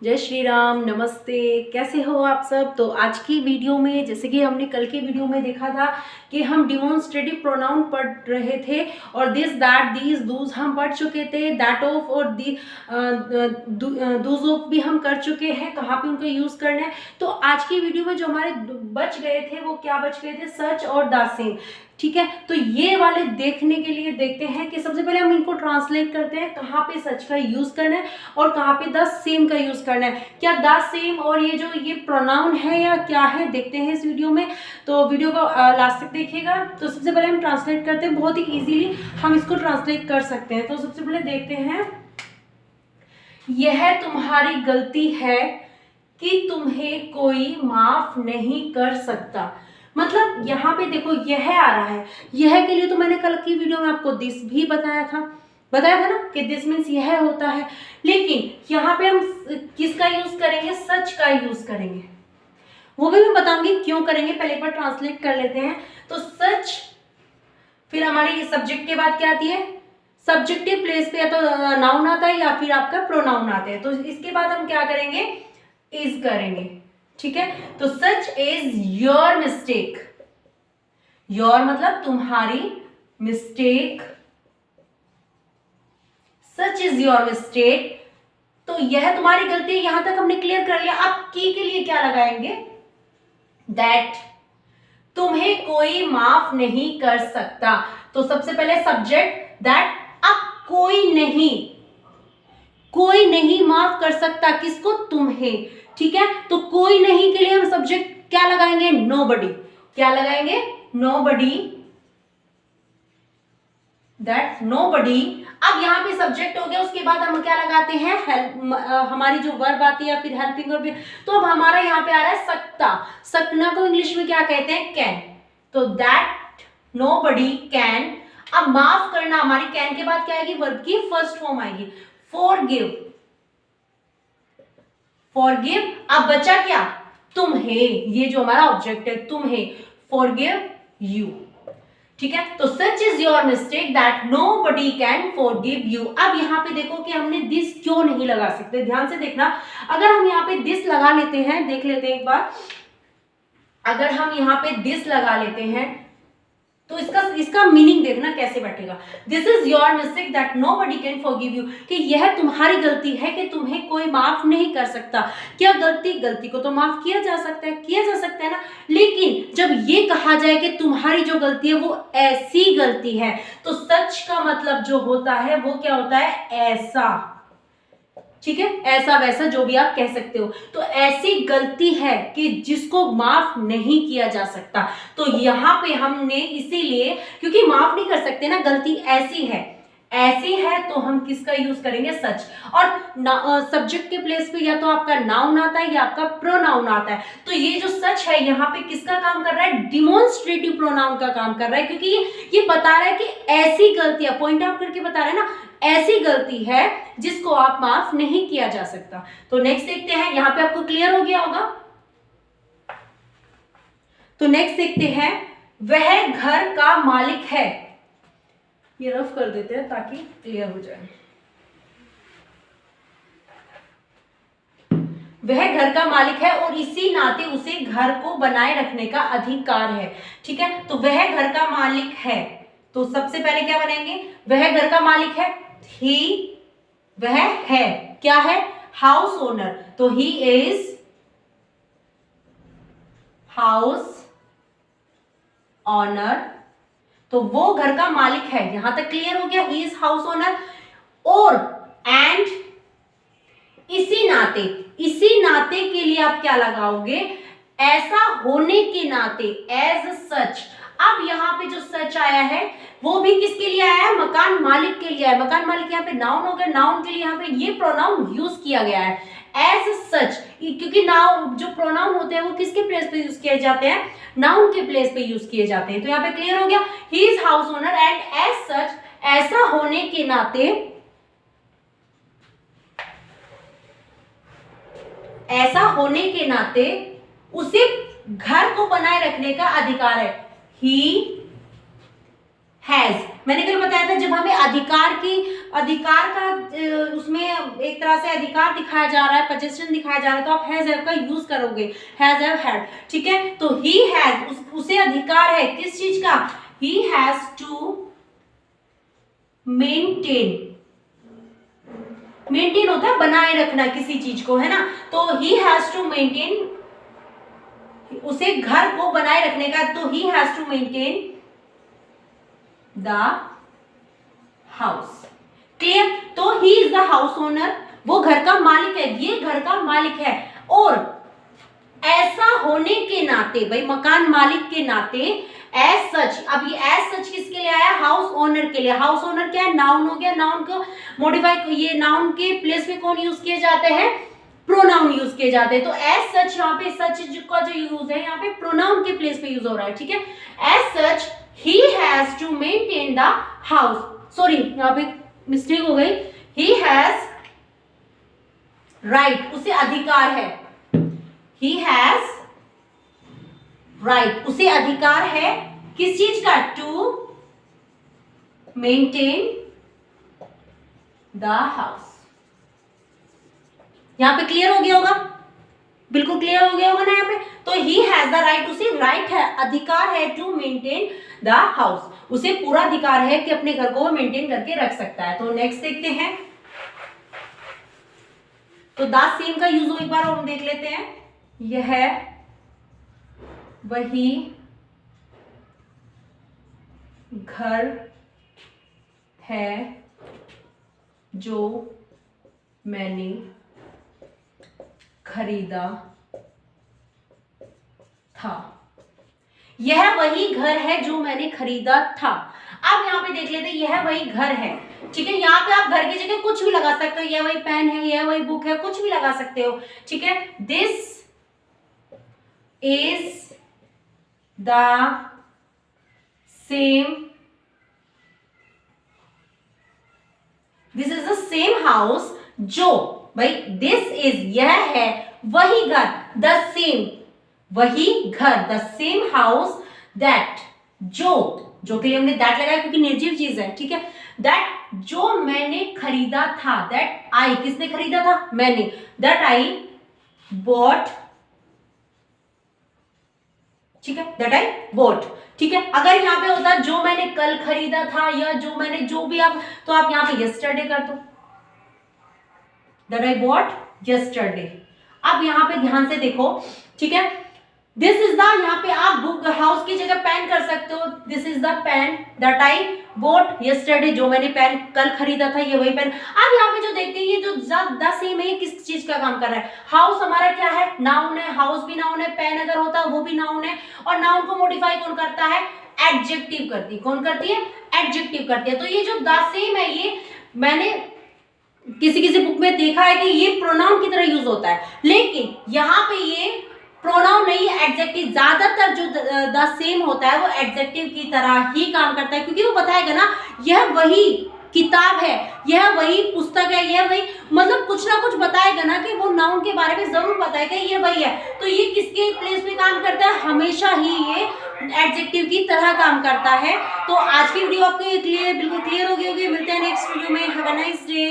जय श्री राम, नमस्ते। कैसे हो आप सब। तो आज की वीडियो में, जैसे कि हमने कल की वीडियो में देखा था कि हम डिमॉन्स्ट्रेटिव प्रोनाउन पढ़ रहे थे और दिस, दैट, दीज, दूज हम पढ़ चुके थे। दैट ऑफ और दूज ऑफ भी हम कर चुके हैं, कहाँ पे उनको यूज करना है। तो आज की वीडियो में जो हमारे बच गए थे वो क्या बच गए थे, सच और द सेम। ठीक है, तो ये वाले देखने के लिए देखते हैं कि सबसे पहले हम इनको ट्रांसलेट करते हैं, कहाँ पे सच का यूज करना है और कहाँ पे द सेम का यूज करना है। क्या द सेम और ये प्रोनाउन है या क्या है, देखते हैं इस वीडियो में। तो वीडियो को लास्ट तक देखिएगा। तो सबसे पहले हम ट्रांसलेट करते हैं, बहुत ही इजीली हम इसको ट्रांसलेट कर सकते हैं। तो सबसे पहले देखते हैं, यह तुम्हारी गलती है कि तुम्हें कोई माफ नहीं कर सकता। मतलब यहाँ पे देखो यह आ रहा है, यह के लिए तो मैंने कल की वीडियो में आपको दिस भी बताया था ना कि दिस मीन्स यह होता है। लेकिन यहाँ पे हम किसका यूज करेंगे, सच का यूज करेंगे। वो भी मैं बताऊंगी क्यों करेंगे, पहले एक बार ट्रांसलेट कर लेते हैं। तो सच, फिर हमारी सब्जेक्ट के बाद क्या आती है, सब्जेक्टिव प्लेस पे या तो नाउन आता है या फिर आपका प्रोनाउन आता है। तो इसके बाद हम क्या करेंगे, इज करेंगे। ठीक है, तो such is your mistake. Your मतलब तुम्हारी, mistake, such is your mistake. तो यह तुम्हारी गलती है, यहां तक हमने क्लियर कर लिया। अब की के लिए क्या लगाएंगे, दैट, तुम्हें कोई माफ नहीं कर सकता। तो सबसे पहले सब्जेक्ट दैट, अब कोई नहीं माफ कर सकता, किसको, तुम्हें। ठीक है, तो कोई नहीं के लिए हम सब्जेक्ट क्या लगाएंगे, नोबडी। क्या लगाएंगे, नोबडी, दैट नोबडी। अब यहाँ पे सब्जेक्ट हो गया, उसके बाद हम क्या लगाते हैं, हेल्प, हमारी जो वर्ब आती है या फिर हेल्पिंग वर्ब। तो अब हमारा यहाँ पे आ रहा है सकता। सकना को इंग्लिश में क्या कहते हैं, कैन। तो दैट नोबडी कैन। अब माफ करना, हमारी कैन के बाद क्या आएगी, वर्ब की फर्स्ट फॉर्म आएगी, फॉरगिव। फॉरगिव, अब बचा क्या, तुम्हें, ये जो हमारा ऑब्जेक्ट है, तुम्हें, फॉरगिव यू। ठीक है, तो such is your mistake that nobody can forgive you. अब यहाँ पे देखो कि हमने दिस क्यों नहीं लगा सकते, ध्यान से देखना। अगर हम यहाँ पे दिस लगा लेते हैं, देख लेते हैं एक बार, अगर हम यहाँ पे दिस लगा लेते हैं तो इसका मीनिंग देखना कैसे बैठेगा। This is your mistake that nobody can forgive you, कि यह तुम्हारी गलती है कि तुम्हें कोई माफ नहीं कर सकता। क्या गलती को तो माफ किया जा सकता है, ना। लेकिन जब ये कहा जाए कि तुम्हारी जो गलती है वो ऐसी गलती है, तो सच का मतलब जो होता है वो क्या होता है, ऐसा। ठीक है, ऐसा वैसा जो भी आप कह सकते हो। तो ऐसी गलती है कि जिसको माफ नहीं किया जा सकता। तो यहां पे हमने इसीलिए, क्योंकि माफ नहीं कर सकते ना, गलती ऐसी है तो हम किसका यूज करेंगे, सच। और सब्जेक्ट के प्लेस पे या तो आपका नाउन आता है या आपका प्रोनाउन आता है। तो ये जो सच है यहाँ पे किसका काम कर रहा है, डिमॉन्स्ट्रेटिव प्रोनाउन का काम कर रहा है, क्योंकि ये बता रहा है कि ऐसी गलतियां, पॉइंट आउट करके बता रहा है ना, ऐसी गलती है जिसको आप माफ नहीं किया जा सकता। तो नेक्स्ट देखते हैं, यहां पे आपको क्लियर हो गया होगा। तो नेक्स्ट देखते हैं, वह घर का मालिक है। ये रफ कर देते हैं ताकि क्लियर हो जाए। वह घर का मालिक है और इसी नाते उसे घर को बनाए रखने का अधिकार है। ठीक है, तो वह घर का मालिक है, तो सबसे पहले क्या बनेंगे, वह घर का मालिक है, ही, वह है, क्या है, हाउस ओनर। तो ही इज हाउस ऑनर, तो वो घर का मालिक है। यहां तक क्लियर हो गया, ही इज हाउस ओनर। और एंड, इसी नाते के लिए आप क्या लगाओगे, ऐसा होने के नाते, एज सच। अब यहाँ पे जो सच आया है वो भी किसके लिए आया है, मकान मालिक के लिए आया है। मकान मालिक यहाँ पे नाउन हो गया, नाउन के लिए यहाँ पे ये प्रोनाउन यूज किया गया है, एज सच। क्योंकि नाउन, जो प्रोनाउन होते हैं वो किसके प्लेस पे यूज किए जाते हैं, नाउन के प्लेस पे यूज किए जाते हैं। तो यहाँ पे क्लियर हो गया, he is house owner and as such, ऐसा होने के नाते, उसे घर को बनाए रखने का अधिकार है। ही हैज, मैंने कल बताया था जब हमें अधिकार की अधिकार का उसमें एक तरह से अधिकार दिखाया जा रहा है, पोजीशन दिखाया जा रहा है, तो आप हैज हैव का यूज करोगे, हैज हैव हैड, ठीक है। तो ही हैज, उसे अधिकार है किस चीज का, he has to maintain, maintain होता है बनाए रखना किसी चीज को, है ना। तो ही हैज टू मेंटेन, उसे घर को बनाए रखने का, तो he has to maintain the house. Clear. तो he is the house owner, वो घर का मालिक है, ये घर का मालिक है। और ऐसा होने के नाते, भाई मकान मालिक के नाते, एज सच, अब ये एज सच किसके लिए आया, हाउस ओनर के लिए। हाउस ओनर क्या है, नाउन हो गया, नाउन को मॉडिफाई, ये नाउन के प्लेस में कौन यूज किए जाते हैं, प्रोनाउन यूज किए जाते हैं। तो एज सच, यहाँ पे सच का जो यूज है, यहाँ पे प्रोनाउन के प्लेस पे यूज हो रहा है, ठीक है। As such he has to maintain the house, sorry यहाँ पे मिस्टेक हो गई, ही हैज राइट, उसे अधिकार है, ही हैज राइट, उसे अधिकार है किस चीज का, टू मेंटेन द हाउस। यहां पे क्लियर हो गया होगा, बिल्कुल क्लियर हो गया होगा ना यहाँ पे। तो ही हैज द राइट, उसे राइट है, अधिकार है, टू मेंटेन द हाउस, उसे पूरा अधिकार है कि अपने घर को मेंटेन करके रख सकता है। तो नेक्स्ट देखते हैं, तो द सेम का यूज एक बार हम देख लेते हैं। यह वही घर है जो मैंने खरीदा था, यह वही घर है जो मैंने खरीदा था। अब यहाँ पे देख लेते हैं, यह वही घर है, ठीक है। यहाँ पे आप घर की जगह कुछ भी लगा सकते हो, यह वही पेन है, यह वही बुक है, कुछ भी लगा सकते हो, ठीक है। This is the same, this is the same house, जो, भाई दिस इज, यह है वही घर, द सेम, वही घर, द सेम हाउस, दैट, जो के लिए हमने दैट लगाया क्योंकि निर्जीव चीज है, ठीक है। दैट, जो मैंने खरीदा था, दैट आई, किसने खरीदा था, मैंने, दैट आई बॉट, ठीक है, दैट आई बॉट, ठीक है। अगर यहाँ पे होता जो मैंने कल खरीदा था, या जो मैंने, जो भी आप, तो आप यहाँ पे यस्टरडे कर दो, दैट आई बॉट यस्टरडे। अब यहाँ पे ध्यान से देखो, ठीक है। दिस इज द, यहाँ पे आप बुक हाउस की जगह पेन कर सकते हो, this is the pen that I bought yesterday, जो मैंने पेन कल खरीदा था, ये वही पेन। अब यहाँ पे जो देखते हैं, ये जो द सेम है, ये किस चीज का काम कर रहा है, हाउस हमारा क्या है, नाउन है, हाउस भी नाउन है, पेन अगर होता है वो भी नाउन है, और नाउन को मॉडिफाई कौन करता है, एडजेक्टिव करती है, कौन करती है, एडजेक्टिव करती है। तो ये जो द सेम है, ये मैंने किसी बुक में देखा है कि ये प्रोनाउन की तरह यूज होता है, लेकिन यहाँ पे ये प्रोनाउन नहीं है, एडजेक्टिव। ज्यादातर जो द सेम होता है वो एडजेक्टिव की तरह ही काम करता है, क्योंकि वो बताएगा ना, यह वही किताब है, यह वही पुस्तक है, यह वही, मतलब कुछ ना कुछ बताएगा ना, कि वो नाउन के बारे में जरूर बताएगा ये वही है। तो ये किसके प्लेस में काम करता है, हमेशा ही ये एडजेक्टिव की तरह काम करता है। तो आज की वीडियो आपके लिए बिल्कुल क्लियर हो गई होगी। मिलते हैं नेक्स्ट वीडियो में। Have a nice day.